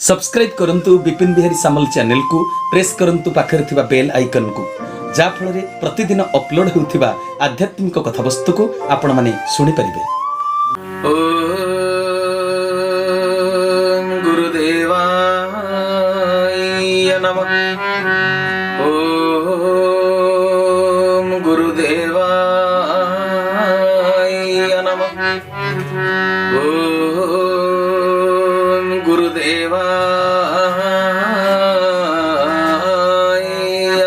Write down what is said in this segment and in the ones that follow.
Subscribe करंतु विपिन बिहारी सामल channel को press करंतु पाखरे थिबा बेल आइकन को जा फल रे प्रतिदिन अपलोड होउथिबा आध्यात्मिक कथावस्तु को आपण माने सुनि परिबे। ओम गुरुदेवाय नमः। ओम गुरुदेवाय नमः। ओम गुरुदेवाय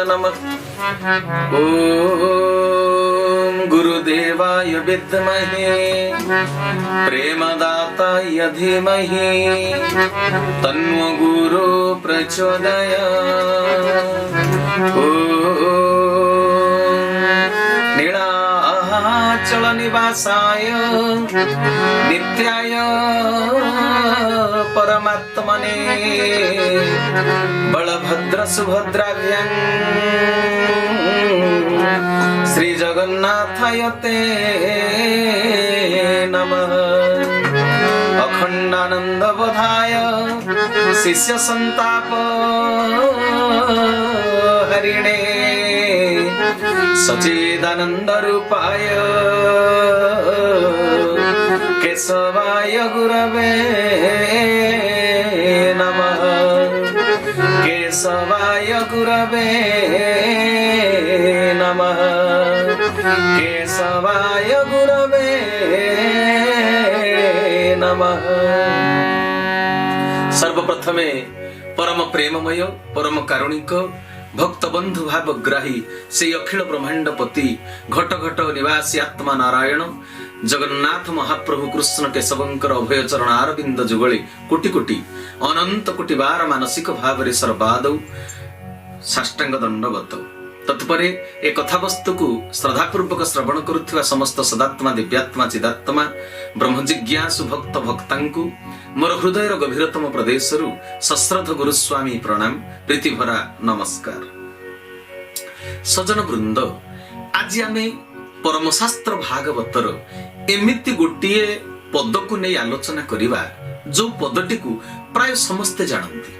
नमः। ओम गुरुदेवाय विद्महे प्रेमदाताय धीमहि तन्नो गुरु प्रचोदयात्। ओम नीलाचल निवासाय नित्याय परमात्मने बलभद्र सुभद्राभ्यां श्री जगन्नाथाय ते नमः। अखंडानंद बोधाय शिष्य संताप हरिणे सच्चिदानंद रूपाय केशवाय गुरवे नमः। केशवाय गुरवे नमः। केशवाय गुरवे नमः। सर्वप्रथमे परम प्रेममय परम कारुणिक भक्त बंधु भावग्राही से अखिल ब्रह्मांड पति घट घट निवासी आत्मा नारायण जगन्नाथ महाप्रभु कृष्ण केशवंकर अभय चरण आरविंद जुगली कोटि कोटि अनंत कोटि बार मानसिक भाव सर्वादौ साष्टांग दंडवत। तत्परे ए कथावस्तु को श्रद्धापूर्वक श्रवण करुवा समस्त सदात्मा दिव्यात्मा चिदात्मा ब्रह्मजिज्ञासु भक्त भक्तांकु मोर हृदयर गभीरतम प्रदेशरु सश्रद्ध गुरुस्वामी प्रणाम प्रीतिभरा नमस्कार। सजन वृंद आज आमे परमशास्त्र भागवतर एमिति गोटिए पद को नहीं आलोचना करिवा जो पदटी को प्राय समस्ते जानती,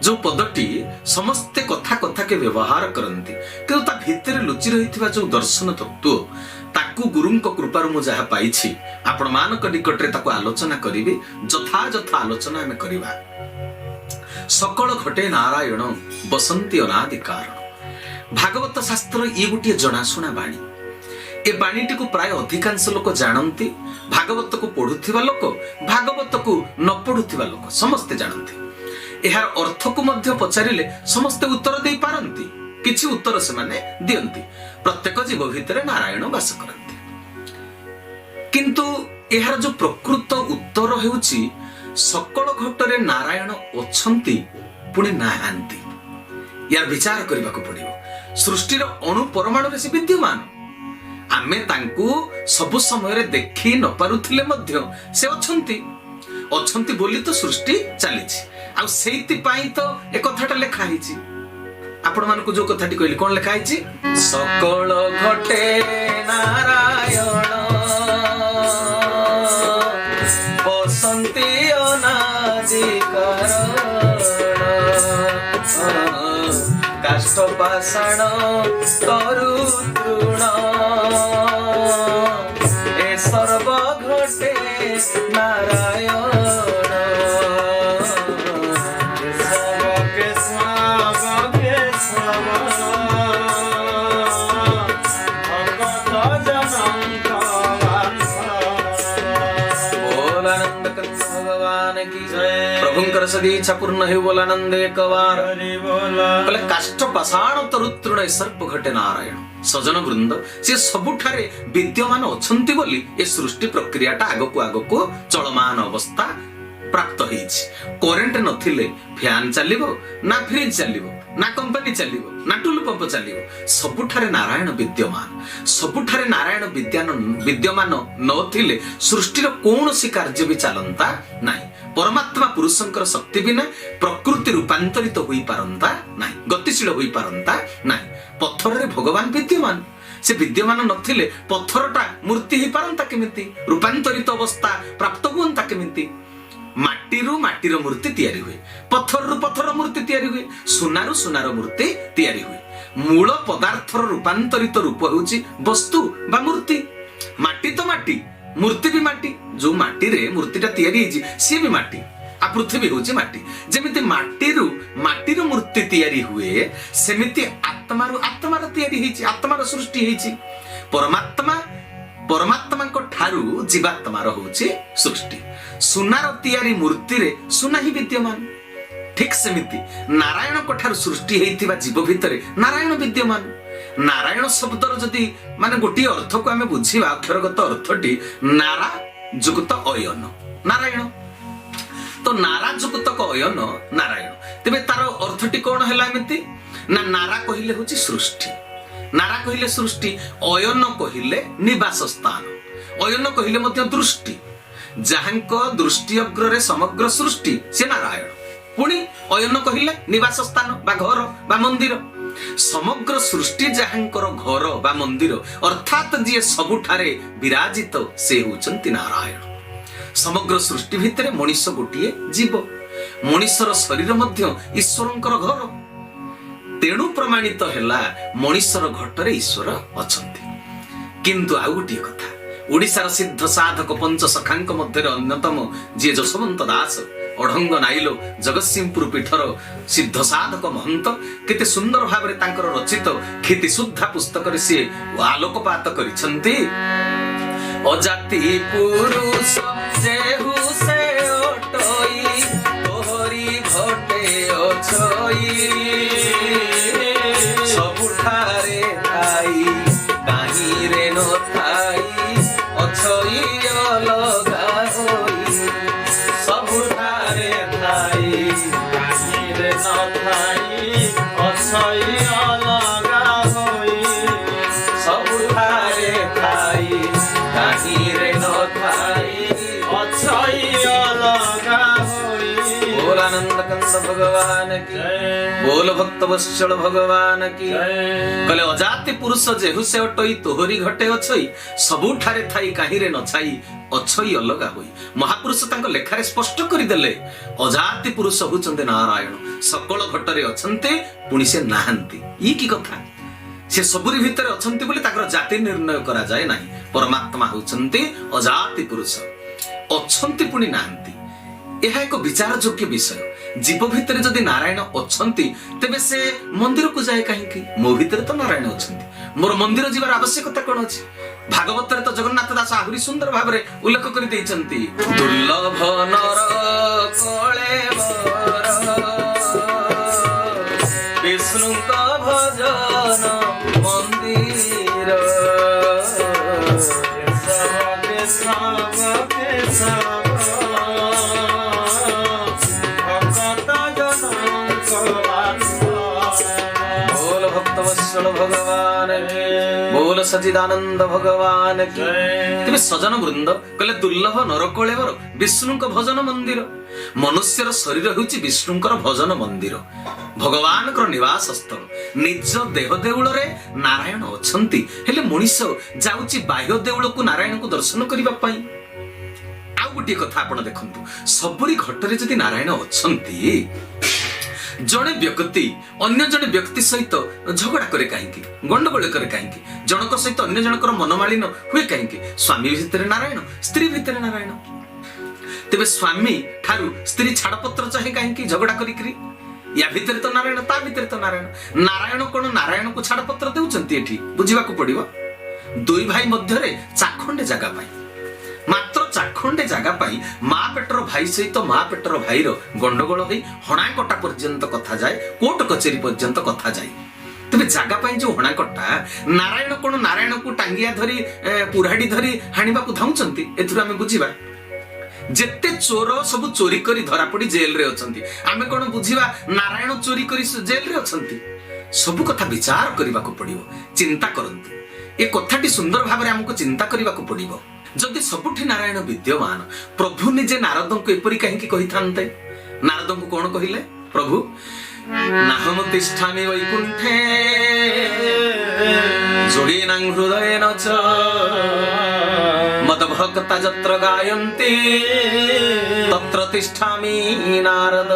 जो पदटी समस्ते कथा कथा के व्यवहार करती कि ता भितर लुचि रही जो दर्शन तत्व ताकू गुरुंक कृपारु मु जहा पाइछि आपण मानक निकटरे ताकू आलोचना करिवे। जथा जथा आलोचना हमें करिवा। सकल घटे नारायण बसंती अनादि कारण। भागवत शास्त्र ये गोटे जनाशुना बाणी। ए बाणीटी को प्राय अधिकांश लोक जानती। भागवत को पढ़ुथिबा लोक भागवत को न पढ़ुथिबा लोक समस्ते जानती। यार अर्थ को मध्य पचारिले समस्ते उत्तर दे पारंती। किछि उत्तर से माने दियंती। प्रत्येक जीव भितर नारायण वास करंती, किंतु यार जो प्रकृत उत्तर हेउची सकल घटरे नारायण अछंती पुणे नाहांती। यार विचार करबा को पड़िबो। सृष्टिर अणु परमाणु रे से विद्यमान। आमे तांकू सब समय रे देखि न पारुथिले मध्य से अछंती बोली तो सृष्टि चलीछि। आ सेति पाई तो ए कथाटा लेखा हिची। आपण मान को जो कथाटी कहली कोन लेखा हिची? सकल घटे नारायण बसंती अनादि कारण काष्ठ पाषाण तरु तृण ए सर्व घटे नारायण। प्रभुंकर सदी इच्छा पूर्ण हे बोलानंद एक बार बोले काष्ठ पाषाण तरुतृण सर्प घटे नारायण। सजन वृंद से सबुठारे विद्यमान अछंती बोली ए सृष्टि प्रक्रियाटा आगको आगको चलमान अवस्था प्राप्त होइछि। करेंट नथिले फैन चलिबो ना फ्रिज चलिबो ना कंपनी चलिबो ना टुलु पंप चलिबो। सबुठारे नारायण विद्यमान। सबुठारे नारायण विद्यमान नथिले सृष्टिर कोनोसी कार्य भी चलंता नाही। परमात्मा पुरुषंकर शक्ति बिना प्रकृति रूपांतरित होई पारंता नाही, गतिशील होई पारंता नाही। पत्थर रे भगवान विद्यमान। से विद्यमान नथिले पत्थरटा मूर्ति ही पारंता केमिति, रूपांतरित अवस्था प्राप्त हुअंता केमिति। ମାଟିରୁ ମାଟିର ମୂର୍ତ୍ତି ତିଆରି ହୁଏ, ପଥରରୁ ପଥର ମୂର୍ତ୍ତି ତିଆରି ହୁଏ, ସୁନାରୁ ସୁନାର ମୂର୍ତ୍ତି ତିଆରି ହୁଏ। ମୂଳ ପଦାର୍ଥର ରୂପାନ୍ତରିତ ରୂପ ହେଉଛି ବସ୍ତୁ ବା ମୂର୍ତ୍ତି। ମାଟି ତ ମାଟି, ମୂର୍ତ୍ତି ବି ମାଟି। ଯୋଉ ମାଟିରେ ମୂର୍ତ୍ତିଟା ତିଆରି ହେଇଛି ସିଏ ବି ମାଟି, ଆଉ ପୃଥିବୀ ହେଉଛି ମାଟି। ଯେମିତି ମାଟିରୁ ମାଟିର ମୂର୍ତ୍ତି ତିଆରି ହୁଏ, ସେମିତି ଆତ୍ମାରୁ ଆତ୍ମାର ତିଆରି ହେଇଛି, ଆତ୍ମାର ସୃଷ୍ଟି ହେଇଛି। ପରମାତ୍ମାଙ୍କ ଠାରୁ ଜୀବାତ୍ମାର ହଉଛି ସୃଷ୍ଟି। ସୁନାର ତିଆରି ମୂର୍ତ୍ତିରେ ସୁନା ହିଁ ବିଦ୍ୟମାନ। ଠିକ ସେମିତି ନାରାୟଣଙ୍କ ଠାରୁ ସୃଷ୍ଟି ହେଇଥିବା ଜୀବ ଭିତରେ ନାରାୟଣ ବିଦ୍ୟମାନ। ନାରାୟଣ ଶବ୍ଦର ଯଦି ମାନେ ଗୋଟିଏ ଅର୍ଥକୁ ଆମେ ବୁଝିବା, ଅକ୍ଷରଗତ ଅର୍ଥଟି ନାରା ଯୁକ୍ତ ଅୟନ ନାରାୟଣ। ତ ନାରା ଯୁକ୍ତକ ଅୟନ ନାରାୟଣ। ତେବେ ତାର ଅର୍ଥଟି କଣ ହେଲା ଏମିତି ନା, ନାରା କହିଲେ ହଉଛି ସୃଷ୍ଟି, ନାରା କହିଲେ ସୃଷ୍ଟି, ଅୟନ କହିଲେ ନିବାସ ସ୍ଥାନ, ଅୟନ କହିଲେ ମଧ୍ୟ ଦୃଷ୍ଟି। ଯାହାଙ୍କ ଦୃଷ୍ଟି ଅଗ୍ରରେ ସମଗ୍ର ସୃଷ୍ଟି ସେ ନାରାୟଣ। ପୁଣି ଅୟନ କହିଲେ ନିବାସ ସ୍ଥାନ ବା ଘର ବା ମନ୍ଦିର। ସମଗ୍ର ସୃଷ୍ଟି ଯାହାଙ୍କର ଘର ବା ମନ୍ଦିର, ଅର୍ଥାତ୍ ଯିଏ ସବୁଠାରେ ବିରାଜିତ, ସେ ହେଉଛନ୍ତି ନାରାୟଣ। ସମଗ୍ର ସୃଷ୍ଟି ଭିତରେ ମଣିଷ ଗୋଟିଏ ଜୀବ, ମଣିଷର ଶରୀର ମଧ୍ୟ ଈଶ୍ୱରଙ୍କର ଘର। ତେଣୁ ପ୍ରମାଣିତ ହେଲା ମଣିଷର ଘଟରେ ଈଶ୍ୱର ଅଛନ୍ତି। କିନ୍ତୁ ଆଉ ଗୋଟିଏ କଥା, ଓଡ଼ିଶାର ସିଦ୍ଧ ସାଧକ ପଞ୍ଚସଖାଙ୍କ ମଧ୍ୟରେ ଅନ୍ୟତମ ଯିଏ ଯଶୋବନ୍ତ ଦାସ, ଅଢଙ୍ଗ ନାଇଲ ଜଗତସିଂହପୁର ପୀଠର ସିଦ୍ଧ ସାଧକ ମହନ୍ତ, କେତେ ସୁନ୍ଦର ଭାବରେ ତାଙ୍କର ରଚିତ କ୍ଷିତି ସୁଦ୍ଧା ପୁସ୍ତକରେ ସିଏ ଆଲୋକପାତ କରିଛନ୍ତି। ଅଜାତି ପୁରୁଷ ଯେହୁ ସେ ଅଟଇ, ତୋହରି ଘଟେ ଅଛଇ, ସବୁଠାରେ ଥାଇ କାହିଁରେ ନଥାଇ, ଅଛଇ ଅଲଗା ହୋଇ, ସବୁଠାରେ ଥାଇ କାହିଁରେ ନଥାଇ, ଅଛଇ ଅଲଗା ହୋଇ, ସବୁଠାରେ ଥାଇ କାହିଁରେ ନଥାଇ, ଅଛଇ ଅଲଗା ହୋଇ। ବୋଲ ଆନନ୍ଦ କନ୍ଦ ଭଗବାନ କି, ବୋଲ ଭକ୍ତ ବତ୍ସଳ ଭଗବାନ କି। କହିଲେ ଅଜାତି ପୁରୁଷ ଯେହୁ ସେ ଅଟଇ, ତୋହରି ଘଟେ ଅଛଇ, ସବୁଠାରେ ଥାଇ କାହିଁରେ ନଛାଇ, ଅଛଇ ଅଲଗା ହୋଇ। ମହାପୁରୁଷ ତାଙ୍କ ଲେଖାରେ ସ୍ପଷ୍ଟ କରିଦେଲେ, ଅଜାତି ପୁରୁଷ ହଉଛନ୍ତି ନାରାୟଣ, ସକଳ ଘଟରେ ଅଛନ୍ତି, ପୁଣି ସେ ନାହାନ୍ତି। ଇ କି କଥା? ସେ ସବୁରି ଭିତରେ ଅଛନ୍ତି ବୋଲି ତାଙ୍କର ଜାତି ନିର୍ଣ୍ଣୟ କରାଯାଏ ନାହିଁ। ପରମାତ୍ମା ହଉଛନ୍ତି ଅଜାତି ପୁରୁଷ, ଅଛନ୍ତି ପୁଣି ନାହାନ୍ତି। ଏହା ଏକ ବିଚାର ଯୋଗ୍ୟ ବିଷୟ। ଜୀବ ଭିତରେ ଯଦି ନାରାୟଣ ଅଛନ୍ତି, ତେବେ ସେ ମନ୍ଦିରକୁ ଯାଏ କାହିଁକି? ମୋ ଭିତରେ ତ ନାରାୟଣ ଅଛନ୍ତି, ମୋର ମନ୍ଦିର ଯିବାର ଆବଶ୍ୟକତା କଣ ଅଛି? ଭାଗବତରେ ତ ଜଗନ୍ନାଥ ଦାସ ଆହୁରି ସୁନ୍ଦର ଭାବରେ ଉଲ୍ଲେଖ କରି ଦେଇଛନ୍ତି, ଦୁର୍ଲଭ ନର କଳେବର ବିଷ୍ଣୁଙ୍କ ଭଜନ ମନ୍ଦିର, बोल भक्त वत्सल भगवान की, बोल सच्चिदानंद भगवान की। तेरे सजन वृंद कहले दुर्लभ नरकलेवर विष्णुଙ୍କ भजन मंदिर। मनुष्यर शरीर ହେଉଛି ବିଷ୍ଣୁଙ୍କର ଭଜନ ମନ୍ଦିର, ଭଗବାନଙ୍କର ନିବାସ ସ୍ଥଳ। ନିଜ ଦେହ ଦେଉଳରେ ନାରାୟଣ ଅଛନ୍ତି, ହେଲେ ମଣିଷ ଯାଉଛି ବାହ୍ୟ ଦେଉଳକୁ ନାରାୟଣଙ୍କୁ ଦର୍ଶନ କରିବା ପାଇଁ। ଆଉ ଗୋଟିଏ କଥା ଆପଣ ଦେଖନ୍ତୁ, ସବୁରି ଘଟରେ ଯଦି ନାରାୟଣ ଅଛନ୍ତି, ଜଣେ ବ୍ୟକ୍ତି ଅନ୍ୟ ଜଣେ ବ୍ୟକ୍ତି ସହିତ ଝଗଡ଼ା କରେ କାହିଁକି? ଗଣ୍ଡଗୋଳ କରେ କାହିଁକି? ଜଣଙ୍କ ସହିତ ଅନ୍ୟ ଜଣଙ୍କର ମନମାଳିନ ହୁଏ କାହିଁକି? ସ୍ୱାମୀ ଭିତରେ ନାରାୟଣ, ସ୍ତ୍ରୀ ଭିତରେ ନାରାୟଣ। ତେବେ ସ୍ୱାମୀ ଠାରୁ ସ୍ତ୍ରୀ ଛାଡ଼ପତ୍ର ଚାହେଁ କାହିଁକି ଝଗଡ଼ା କରିକିରି? ୟା ଭିତରେ ତ ନାରାୟଣ, ତା ଭିତରେ ତ ନାରାୟଣ। ନାରାୟଣ କଣ ନାରାୟଣକୁ ଛାଡ଼ପତ୍ର ଦେଉଛନ୍ତି? ଏଠି ବୁଝିବାକୁ ପଡିବ, ଦୁଇ ଭାଇ ମଧ୍ୟରେ ଚାଖଣ୍ଡେ ଜାଗା ପାଇଁ, ମାତ୍ର ଚାଖଣ୍ଡେ ଜାଗା ପାଇଁ ମା ପେଟର ଭାଇ ସହିତ ମା ପେଟର ଭାଇର ଗଣ୍ଡଗୋଳ ହୋଇ ହଣାକଟା ପର୍ଯ୍ୟନ୍ତ କଥା ଯାଏ, କୋର୍ଟ କଚେରୀ ପର୍ଯ୍ୟନ୍ତ କଥା ଯାଏ। ତେବେ ଜାଗା ପାଇଁ ଯୋଉ ହଣାକଟା, ନାରାୟଣ କଣ ନାରାୟଣକୁ ଟାଙ୍ଗିଆ ଧରି ପୁରାଡି ଧରି ହାଣିବାକୁ ଧାଉଁଛନ୍ତି? ଏଥିରୁ ଆମେ ବୁଝିବା ଯେତେ ଚୋର ସବୁ ଚୋରି କରି ଧରା ପଡି ଜେଲରେ ଅଛନ୍ତି, ଆମେ କଣ ବୁଝିବା ନାରାୟଣ ଚୋରି କରି ଜେଲରେ ଅଛନ୍ତି? ସବୁ କଥା ବିଚାର କରିବାକୁ ପଡିବ, ଚିନ୍ତା କରନ୍ତୁ। ଏ କଥାଟି ସୁନ୍ଦର ଭାବରେ ଆମକୁ ଚିନ୍ତା କରିବାକୁ ପଡିବ। ଯଦି ସବୁଠି ନାରାୟଣ ବିଦ୍ୟମାନ, ପ୍ରଭୁ ନିଜେ ନାରଦଙ୍କୁ ଏପରି କାହିଁକି କହିଥାନ୍ତେ? ନାରଦଙ୍କୁ କଣ କହିଲେ ପ୍ରଭୁ? ନାହମ ତିଷ୍ଠାମି ବୈକୁଣ୍ଠେ ଯୋଗୀନାଂ ହୃଦୟେନ ଚ ମଦ भक्ता जत्र गायन्ति तत्र तिष्ठामि नारद।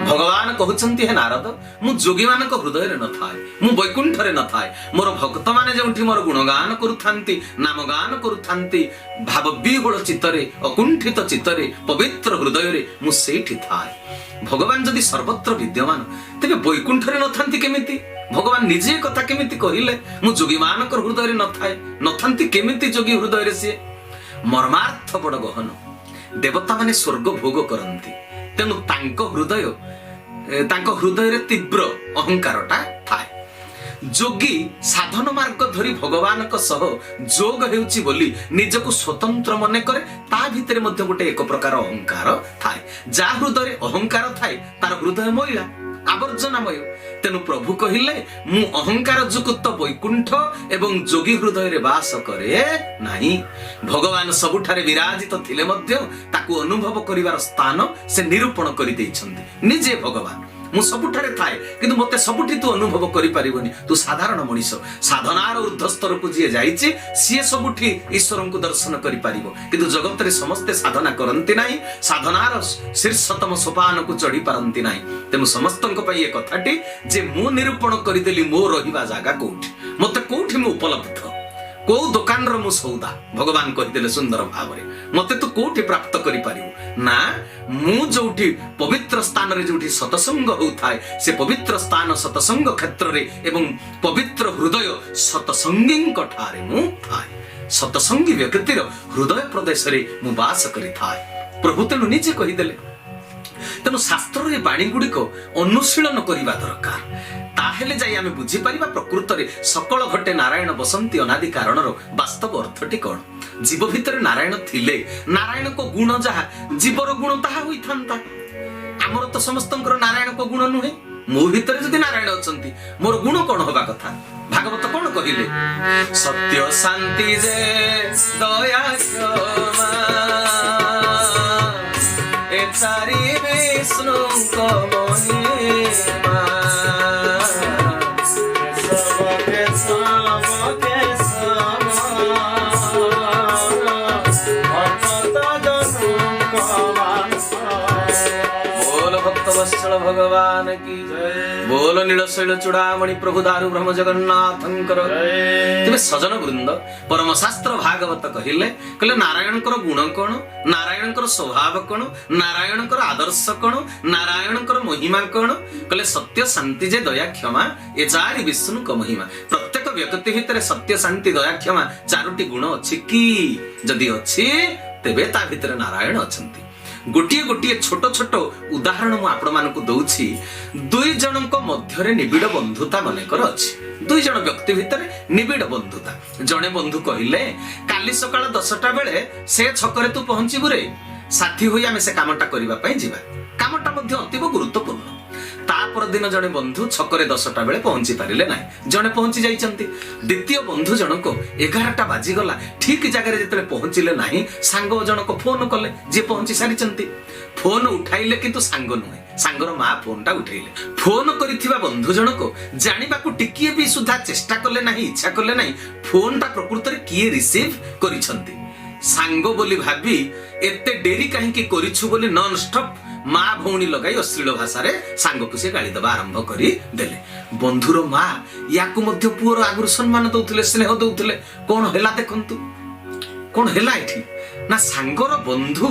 भगवान कहउछन्ति हे नारद, मु जोगी मानक हृदय रे न थाए, मु वैकुंठ रे न थाए, मोर भक्त माने जेउठी मोर गुणगान करूथांती, नामगान करूथांती, भाव विहुल चित्तरे, अकुंठित चित्तरे, पवित्र हृदय रे मु सेठी थाए। भगवान जदि सर्वत्र विद्यमान तेबे वैकुंठ रे न थांती केमिति? भगवान निजे कथा केमिति कहिले मु जोगी मानक हृदय रे न थाए, न थांती केमिति जोगी हृदय रे? से मर्मार्थ बड़ गहन। देवता माने स्वर्ग भोग करंती, तेनु तांको हृदय रे तीव्र अहंकारटा थाए। जोगी साधन मार्ग धरी भगवान सह जोग हेउची बोली निजको स्वतंत्र मने करे, ता भितरे मध्य गोटे एक प्रकार अहंकार थाए। जा हृदय अहंकार थाए तार हृदय मैला आवर्जनामय। तेनु प्रभु कहिले मु अहंकार जुक्त वैकुंठ एवं जोगी हृदय रे वास करे नाही। भगवान सबुठारे विराजित थिले मध्य ताकू अनुभव करिवार स्थान से निरूपण करि दैछन्ति निजे भगवान। मु सबुठारे थाए किंतु मते सबुठी तू अनुभव करि परिबनी, तू साधारण मनीष। साधनार ऊर्ध्व स्तर को जे जाईछि सिए सबुठी ईश्वरन को दर्शन करि परिबो, किंतु जगत रे समस्ते साधना करंती नाही, साधनार शीर्षतम सोपान को चढ़ी पारंती नाही। तेनु समस्तन को पई ए कथाटी जे मु निरूपण करि देली मो रहिबा जागा कोठी, मते कोठी मु उपलब्ध, को दुकान रो मु सौदा। भगवान कहिदेले सुंदर भाव रे, मते तू कोठी प्राप्त करि परिबो ना? मु जोठी पवित्र स्थान रे जोठी सतसंग होउथाय, से पवित्र स्थान सतसंग क्षेत्र रे एवं पवित्र हृदय सतसंगी ठारे मु थाय। सतसंगी व्यक्तिर हृदय प्रदेश रे मु वास करि थाय। प्रभु तेनु निजे कहिदेले। तेनु शास्त्र रे बाणी गुडिक अनुशीलन करिबा दरकार, ताहेले जाई आमे बुझी परिबा प्रकृत रे सकल घटे नारायण बसंती अनादि कारणर वास्तव अर्थटी कोन। जीव भितर नारायण थिले, नारायण को गुण जहा जीवर गुण ताहा होई थांता। हमर तो समस्तंकर नारायण को गुण नुहे, मो भितर जदि नारायण अछंती मोर गुण कोन होबा कथा? भागवत कोन कहिले? सत्य शांति जे दया क्षमा ए चारि विष्णु को महिमा भगवान की जय। बोल नीलशैल चूड़ामणि प्रभु दारु ब्रह्म जगन्नाथंकर तेबे सजन वृंद परम शास्त्र भागवत कहिले नारायणकर गुण कोन, नारायणकर स्वभाव कोन, नारायणकर आदर्श कोन, नारायणकर महिमा कोन? कहले सत्य शांति जे दया क्षमा ए चारि विष्णु को महिमा। प्रत्येक व्यक्ति भितर सत्य शांति दया क्षमा चारोटी गुण अछि कि? जदि अछि तेबे ता भितर नारायण अछंती। गोटिए गोटिए छोट छोट उदाहरण मु आपण मानकु दउछि। दुई जनक मध्यरे निबिड़ बंधुता मनेकर अछि। दुई जन व्यक्ति भितर निबिड़ बंधुता। जने बंधु कहिले काली सकाळ 10टा बेले से छकरे तू पहुंचिबु रे, साथी होई आमे से कामटा करिबा पई जिबा। कामटा मध्ये अतिब गुरुत्वपूर्ण। तापर दिन जने बंधु छकरे 10टा बेले पहुंची पारिले नाही, जने पहुंची जाइचंती। द्वितीय बंधु जनक 11टा बाजी गला ठीक जगह जेतले पहुंचिले नाही, सांग जनक फोन कले जे पहुंची सारिचंती। फोन उठाइले किंतु सांग नुहे, सांगर मा फोनटा उठैले। फोन करिथिबा बंधु जनक जानिबाकू टिकिए भी सुधा चेष्टा कले नाही, इच्छा कले नाही फोनटा प्रकृत रे किए रिसीव करिसंती। सांग बोली भाबी एते डेरी काहे की करिछु बोली नॉन स्टॉप माँ भौणी लगाई अश्लील भाषा रे सांग को से गाली दबा आरंभ करी देले। बंधुर माँ याकू मध्य पुअर आगुर सम्मान दउथिले, स्नेह दउथिले। कोन हेला देखंतु, कोन हेला एठी ना सांगर बंधु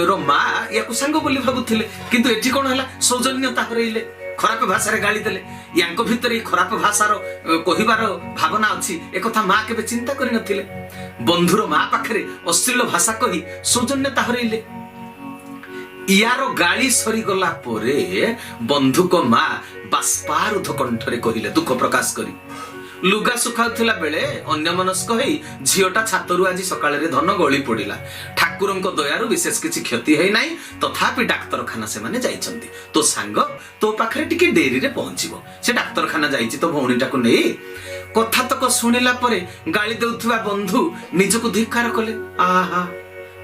रो माँ याकू सांग बोली भाबुथिले, किंतु एठी कोन हेला सौजन्यता हरैले, खराब भाषा रे गाली देले। यांको भितर खराब भाषार कहिबार भावना अछि ए कथा माँ केबे चिंता करि नथिले। बंधुर माँ पाखरे अश्लील भाषा कहि सौजन्यता हरैले। यार गाली सरी गला परे बंधुक माँ बाष्पारुध कंठरे कहिले दुख प्रकाश करी। लुगा सुखाउथिला बेले अन्यमनस्क हेई झियोटा छातरु आज सकाळे रे धन गळी पडिला। ठाकुरंको दयारु विशेष किछि क्षति हेई नाही, तथापि डाक्तरखाना से माने जाइछंती। तो सांग तो पाखरे टिके डेरी रे पहुंचिबो। से डाक्तरखाना जाइछि तो भौणीटाको नेई कथा तक सुनिला परे गाली देउथिबा बंधु निजको धिक्कार कले। आहा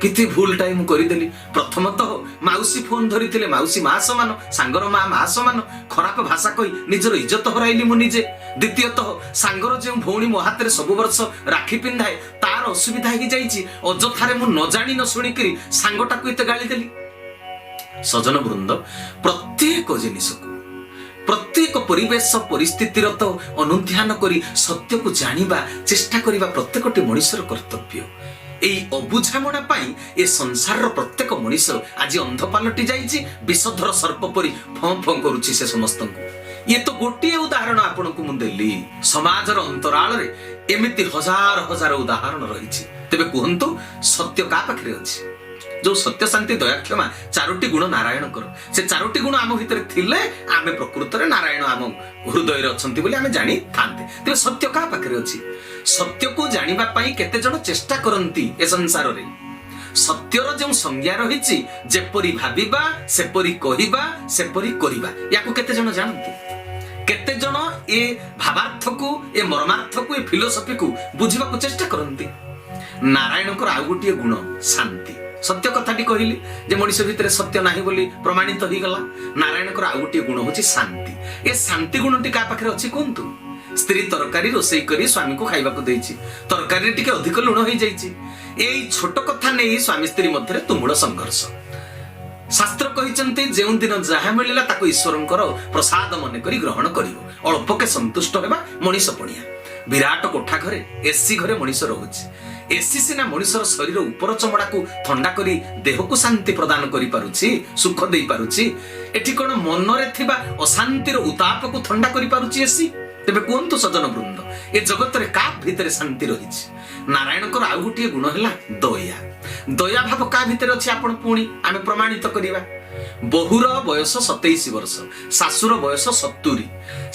किति भूलटाए मु करिदेली। प्रथमतः माउसी फोन धरिथिले माउसी मा समान, सांगर मा समान, खराब भाषा कहि निजर इज्जत हराइली मु निजे। द्वितीयतः सांगर जे भौणी मो हाथ रे सब वर्ष राखी पिंधाए तार असुविधा हो जाइछि, अजथारे मु न जानि न शुणी करी सांगटाकू एते गाली देली। सजन वृंद, प्रत्येक जिनिसको प्रत्येक परिवेश परिस्थितिर तो अनुध्यान करी सत्य को जानिबा चेष्टा करिबा प्रत्येकटी मनुष्यर कर्तव्य। एई अबुझामणा पाई ए संसार प्रत्येक मनुष्य आज अंध पालटी जाइछि, विषधर सर्प परि फं फं करूछि से समस्तंकु। ये तो गोटिए उदाहरण आपनकु मु देली। समाजर अंतराल रे एमिति हजार हजार उदाहरण रहिछि। तेबे कुहंतु सत्य का पाखरे अछि? जो सत्य शांति दया क्षमा चारोटी गुण नारायण कर, से चारोटी गुण आम भितर थिले आमे प्रकृत रे नारायण आम हृदय रे अछंती बोली आमे जानि थांते। तेबे सत्य का पाखरे अछि? सत्य को जानिबा पई केते जण चेष्टा करंती ए संसार रे। सत्यर जो संज्ञा रहिछि, जेपरि भाबिबा सेपरि कहिबा सेपरि करिबा, याकू केते जण जानंती? केते जण ए भावार्थ को ए मर्मार्थ को ए फिलोसफी को बुझिबा को चेष्टा करंती? नारायण को आउ गोटिए गुण शांति। सत्य कथाटी कहली जे मनुष्य भितर सत्य नाही बोली प्रमाणित हो गला। नारायण को आउ गोटिए गुण होछि शांति। ए शांति गुणटी का पाखरे अछि कोंतु? स्त्री तरकारी रोसई करी स्वामी को खाइबा को देछि, तरकारी टिके अधिक लुण होई जाइछि। एई छोट कथा नै स्वामी स्त्री मध्यरे तुमुड़ संघर्ष। शास्त्र कहिचंती जेउ दिन जहा मिलिला ताको ईश्वरंकर प्रसाद मन करी ग्रहण करिवो। अल्पके संतुष्ट हेबा मनीष पणिया। विराट कोठा घरे एसी घरे मनीष रहुछि। एसी सिना मनुष्यर शरीर उपर चमड़ा को थंडा करी देह को शांति प्रदान करि पारुछि, सुख देई पारुछि। एठी कोन मन रे थिबा अशांतिर उताप को थंडा करि पारुछि एसी? तेबे कोंतु सजन वृंद, ए जगत रे का भितर शांति रहिछि? नारायण को आउ गोटिए गुण हैला दया। दया भाव का भितर अछि आपण पुणी आमे प्रमाणित करिबा। बहुर बयस 27 वर्ष, शाशुर बयस 70।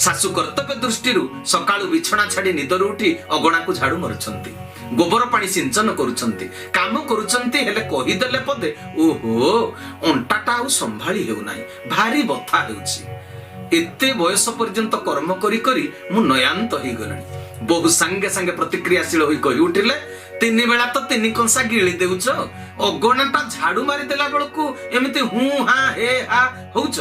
शाशु कर्तव्य दृष्टि सकाळु बिछଣା छाड़ी निदर उठी अगणा को झाड़ू मारुछंती, गोबर पानी सिंचन करुछंती, काम करुछंती। हेले कहि देले पदे ओहो अंटाटा आ संभाळी हेउ नाही, भारी बथा हेउछि। एते बयस पर्यंत कर्म करी करी मु नयांत होई गलणी। बहु संगे संगे प्रतिक्रियाशील होई कहि उठिले, 3 बेला तो 3 कंसा गिळी देउछ, अगणाटा झाड़ू मारी देला बेलकू एमिति हूं हा हे हा होउछ।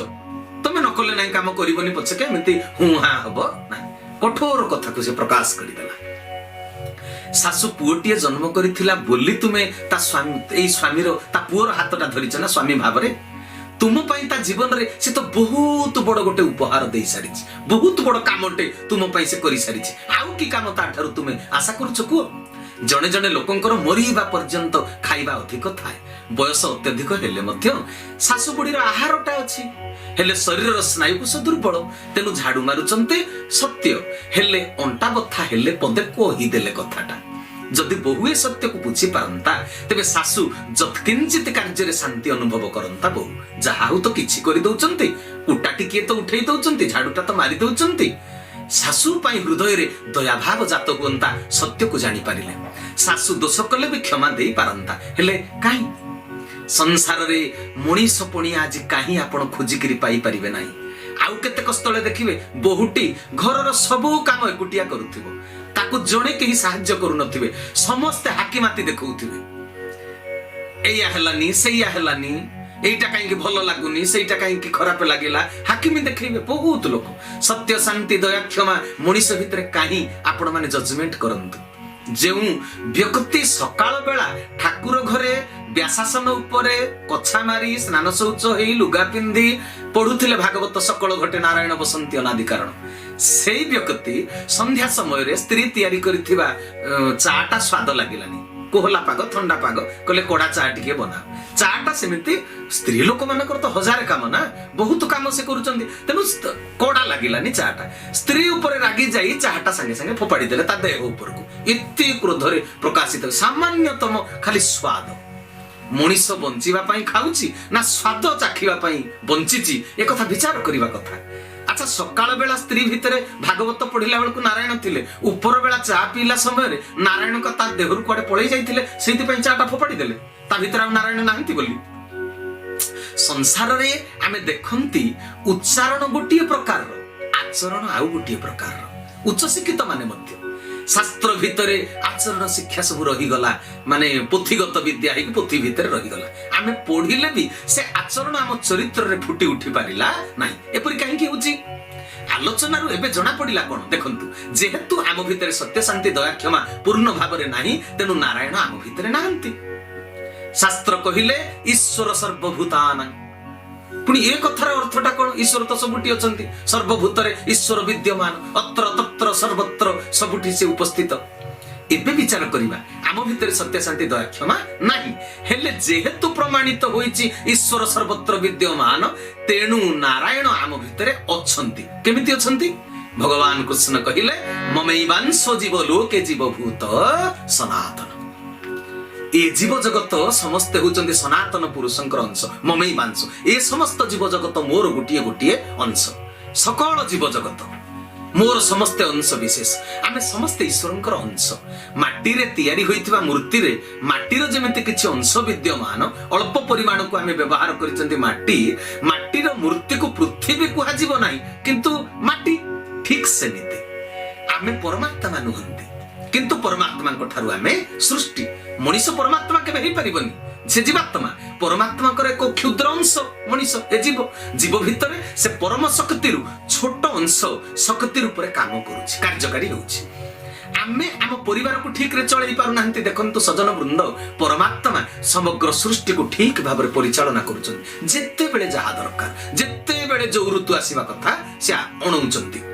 तमे नकले नाही काम करिवनी पछे के एमिति हूं हा हबो नाही। कठोर कथा को से प्रकाश करि देला। शाशु पुओटिए जन्म करिथिला बोली तुमे ता स्वामी एई स्वामीर ता पुओर हातटा धरिछ ना स्वामी भाबरे। तुम पई ता जीवन रे से तो बहुत बड़ गोटे उपहार देई सारिछि, बहुत बड़ कामटे तुम पई से करि सारिछि। आउ की काम ता ठारू तुमे आशा करूछ को? जने जने लोकंकर मरिबा पर्यंत खाइबा अधिक थाए, बयस अत्यधिक हेले मध्य शाशु बुढ़ीर आहारटा अछि। हेले शरीर स्नायुकोश दुर्बल, तेनु झाड़ू मारुचंते सत्य, हेले अंटा बथा हेले पदे कहि देले कथाटा। जदि बहुए सत्य को बुझी पारंता तेबे शाशु जत्किंचित कार्य शांति अनुभव करंता। बहु जहा तो किछि करि दउचंती, उटा टिके तो उठेई दउचंती, झाड़ूटा तो मारी दउचंती। शाशु पाई हृदय रे दया भाव जात हुअंता सत्य को जानी पारिले। शाशु दोष कले भी क्षमा देई पारंता, हेले काई संसार रे मनीष पणिया आज काई आपण खोजी करी पाई परिबे नाही। आउ केतेक स्थले देखिबे बहुटी घरर सबो काम एकुटिया करूथिबो, ताकू जणे केही सहाय्य करू नथिबे, समस्त हाकिमाती देखौथिबे। एया हेलानी सेया हेलानी, एइटा काई भल लागुनी सेइटा काई खराब लागिला, हाकिमी देखैबे बहुत लोक। सत्य शांति दया क्षमा मनीष भितर काई आपण माने जजमेंट करंतु। जेउ व्यक्ति सकाळ बेला ठाकुर घरे व्यासासन उपरे कछा मारी स्नान शौच हेई लुगा पिंदी पढुथिले भागवत सकल घटे नारायण बसंती अनादि कारण, सेई व्यक्ति संध्या समय रे स्त्री तयारी करिथिबा चाटा स्वाद लागिलानी। कोहला पाग ठंडा पाग कले कोड़ा चा टिके बना। चाटा सेमिति स्त्री लोक मानकर तो हजार काम ना, बहुत काम से करूचंदी, तेनु कोड़ा लागिलानी चाटा। स्त्री ऊपर रागी जाई चाटा संगे संगे फोपाड़ी देले ता देह ऊपर को। इत्ती क्रोधरे प्रकाशित सामान्यतम खाली स्वाद। मनीष बंचिबा पई खाउची ना स्वाद चाखिबा पई बंचिची, ए कथा विचार करिबा कथा। अच्छा सकाळ बेला स्त्री भितरे भागवत पढ़िला बेलକୁ नारायण थिले, ऊपर बेला चा पीला समय नारायण का ता देहरु कुआडे पळै जाइथिले, सेति पई चाटा फोपाड़ी देले, ता भितर आ नारायण नाहंती बोली। संसार रे आमे देखंती उच्चारण गोटिए प्रकार, आचरण आउ गोटिए प्रकार। उच्च शिक्षित माने मध्य शास्त्र भितर आचरण शिक्षा सब रहीगला माने पोथीगत विद्या ही पोथी भितर रहीगला आमे पढ़िले भी से आचरण आम चरित्र रे फुटी उठी पारिला नाही एपरि काहेकि होची आलोचना एबे जना पड़िला कोन देखंतु जेहेतु आम भितर सत्य शांति दया क्षमा पूर्ण भाबरे नाही तेनु नारायण आम भितर नाहंती शास्त्र कहिले ईश्वर सर्वभूतानां पुणी ए कथार अर्थटा कोन ईश्वर तो सबुटी अछंती सर्वभूतरे ईश्वर विद्यमान अत्र तत्र सर्वत्र सबुटी से उपस्थित एबे विचार करिबा आम भितर सत्य शांति दया क्षमा नाही हेले जेहेतु प्रमाणित होईची ईश्वर सर्वत्र विद्यमान तेणु नारायण आम भितर अछंती केमिति अछंती भगवान कृष्ण कहिले ममैवांशो जीव लोके जीवभूत सनातन ए जीव जगत समस्ते होचंदी सनातन पुरुषंकर अंश ममई मांस ए समस्त जीव जगत मोर गोटिए गोटिए अंश सकल जीव जगत मोर समस्त अंश विशेष आमे समस्त ईश्वरंकर अंश माटी रे तयारी होइथिबा मूर्ति रे माटी रो जेमिति किछि अंश विद्यमान अल्प परिमाण को आमे व्यवहार करिसंती माटी रो मूर्ति को पृथ्वी कुहा जीव नाही किंतु माटी ठीक सेमिति आमे परमात्मा नुहंती किंतु परमात्मा को ठारू आमे सृष्टि मनीष परमात्मा केबे हेई परिबनी से जीवात्मा परमात्मा करे को क्षुद्र अंश मनीष ए जीव भितर से परम शक्ति रु छोट अंश शक्ति रूप रे काम करूछि कार्यकारी होछि आमे आम परिवार को ठीक रे चलै पारु नाहंती देखंतु सजन वृंद परमात्मा समग्र सृष्टि को ठीक भाबरे परिचालना करूछन जेते बेले जहा दरकार जेते बेले जो ऋतु आसीबा कथा से अणौचंती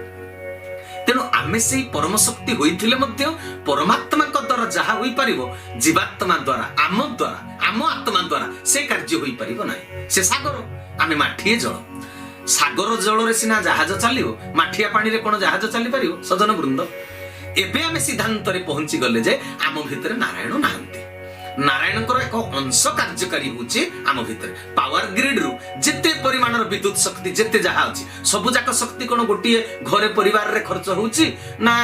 तेणु आमे से परम शक्ति होइथिले मध्य परमात्मा द्वारा जहा होई परिबो जीवात्मा द्वारा आम आत्मा द्वारा से कार्य होई परिबो नाही से सागर आमे माठिए जल सागर जल रे सिना जहाज चलिबो माठिया पानी रे कोन जहाज चली परिबो सजन वृंद एबे आमे सिद्धांत रे पहुंची गले जे आम भितर नारायण नाहंती नारायण एक अंश कार्यकारी होची आम भितर पावर ग्रिड रु जेते परिमाणर विद्युत शक्ति जेते जहा अछि सब जाक शक्ति कोन गोटिए घरे परिवार रे खर्च होची ना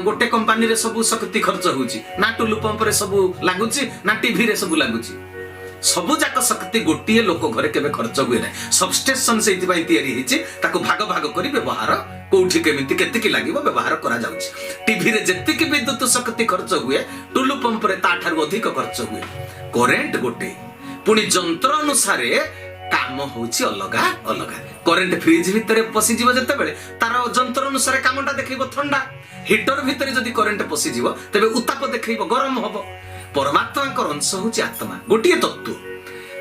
गोटे कंपनी रे सब शक्ति खर्च होची ना टुलु पंप रे सब लागुची ना टीवी रे सब लागुची सब जाक शक्ति गोटिए लोक घरे केबे खर्च हुए ना सबस्टेशन से इति तैयारी हिची ताको भाग भाग करी व्यवहार कोठी केमिति केतिकी लागिवो व्यवहार करा जाउची टीवी रे जेतिकी विद्युत शक्ति खर्च हुए टुलु पंप रे ताठारु अधिक खर्च हुए करेंट गोटे पुनी जंत्र अनुसार काम होची अलगा अलगा करेंट फ्रिज भितर पसी जीव जते बेले तार जंत्र अनुसार कामटा देखैबो ठंडा हीटर भितर जदी करेंट पसी जीव तबे उत्ताप देखैबो गरम हबो परमात्मा अंश होची आत्मा गोटिए तत्व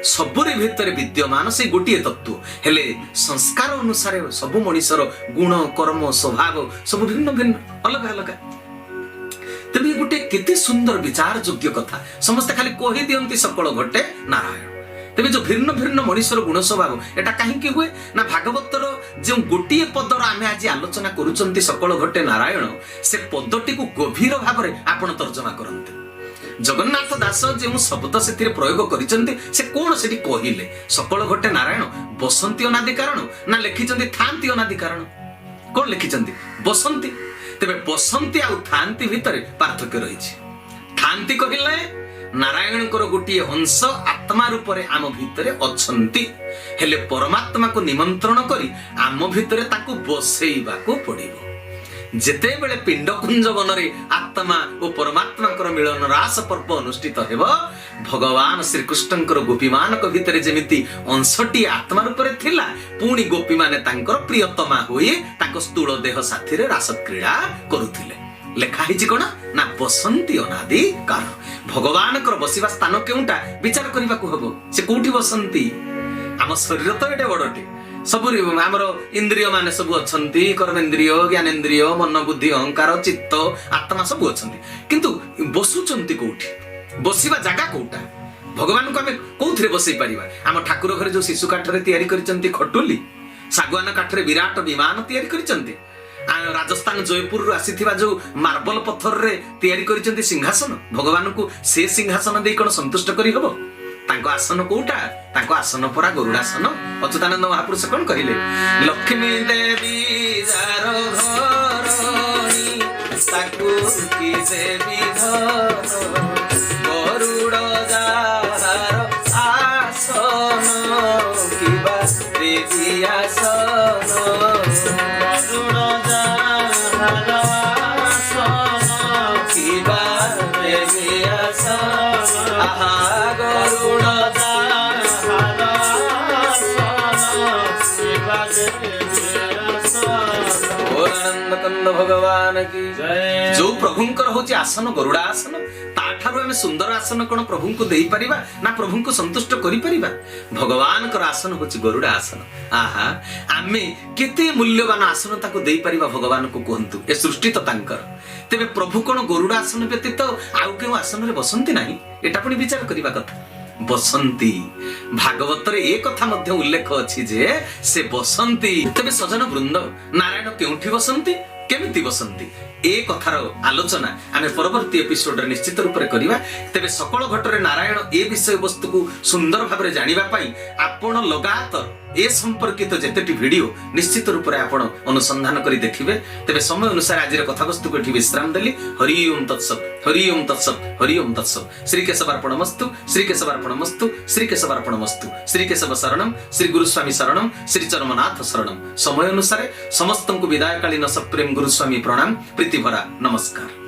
सबरे भितर विद्यमान से गोटिए तत्व हेले संस्कार अनुसार सब मनुष्यर गुण कर्म स्वभाव सब भिन्न भिन्न अलग अलग तबे गोटे केते सुंदर विचार योग्य कथा समस्त खाली कहि दियंती सकल घटे नारायण तबे जो भिन्न भिन्न मनुष्यर गुण स्वभाव एटा काहेकि हुए ना भागवतर जो गोटिए पदर आमे आज आलोचना करूचंती सकल घटे नारायण से पदटी को गभीर भाबरे आपण तर्जमा करंती जगन्नाथ दास जो शब्द से प्रयोग करिसंती से कोन सेठी कहिले सकल घटे नारायण बसंती अनादि कारण ना लिखिचंती थांती अनादि कारण कोन लिखिचंती बसंती तबे बसंती आ थांती भितर पार्थक्य रहिछि थांती कहिले नारायण को गोटिए अंश आत्मा रूप रे आम भितर अछंती हेले परमात्मा को निमंत्रण करी आम भितर ताकू बसेइबा को पड़िबो जेते बेले पिंड कुंज वनरे आत्मा और परमात्मा मिलन रास पर्व अनुष्ठित हेबो भगवान श्री कृष्णकर गोपी मानक भितरे जेमिति अंशटी आत्मा रूप रे थिला पुणी गोपी माने तांकर प्रियतमा होई ताको स्थूल देह साथी रे रास क्रीड़ा करुथिले लेखा हिची कोन ना बसंती अनादि कारण भगवान कर बसिबा स्थान केउटा विचार करबा को हबो से कोठी बसंती आम शरीर तो एटे बडटे सब आमर इंद्रिय माने सब अछंती कर्मेंद्रिय ज्ञानेन्द्रिय मन बुद्धि अहंकार चित्त आत्मा सब अछंती किंतु बसुचंती कोठी बसिबा जागा कोटा भगवान को हमें कोथरे बसई परिबा आम ठाकुर घरे जो शिशु काठरे तयारी करिसंती खटुली सागवान काठरे विराट विमान तयारी करिसंती राजस्थान जयपुर रु आसीथिबा जो मार्बल पत्थर रे तयारी करिसंती सिंहासन भगवान को से सिंहासन दे कोन संतुष्ट करी हबो तांको आसन कोटा तांको आसन परा गरुडासन अच्युतानंद महापुरुष कोन कहिले लक्ष्मी देवी जार घरणी ताकू की देवी घर गरुड जार आसन किबा देवी आसन गरुड जार आसन आनंद कंद भगवान की जो प्रभुंकर होची आसन गरुड़ा आसन ताठारु आमे सुंदर आसन कोन प्रभुंको देई परिबा ना प्रभुंको संतुष्ट करि परिबा भगवान कर आसन होची गरुड़ा आसन आहा आमे केते मूल्यवान आसन ताको देई परिबा भगवान को कहंतु ए सृष्टि तो तांकर तेबे प्रभु कोन गरुड़ा आसन व्यतीत आउ के आसन रे बसंती नाही एटा पनि विचार करिबा कथा बसंती भागवत रे एक कथा मध्य उल्लेख अछि जे से बसंती तबे सजन वृंद नारायण केउठी बसंती केमिति बसंती ए कथार आलोचना आमे परवर्ती एपिसोड रे निश्चित रूप रे करिवा तबे सकल घटरे नारायण ए विषय वस्तु को सुंदर भाबरे जानिबा पई आपण लगातार ए संपर्कित जेतेटी वीडियो निश्चित रूप रे आपण अनुसंधान करी देखिबे तबे समय अनुसार आज रे कथा वस्तु को विश्राम देली हरि ओम तत्सत हरि ओम तत्सत हरि ओम तत्सत श्री केशवार्पणमस्तु श्री केशवार्पणमस्तु श्री केशवार्पणमस्तु श्री केशव शरणम श्री गुरुस्वामी शरणम श्री चरमनाथ शरणम समय अनुसार समस्त को विदायकालीन सप्रेम गुरुस्वामी प्रणाम प्रीति भरा नमस्कार।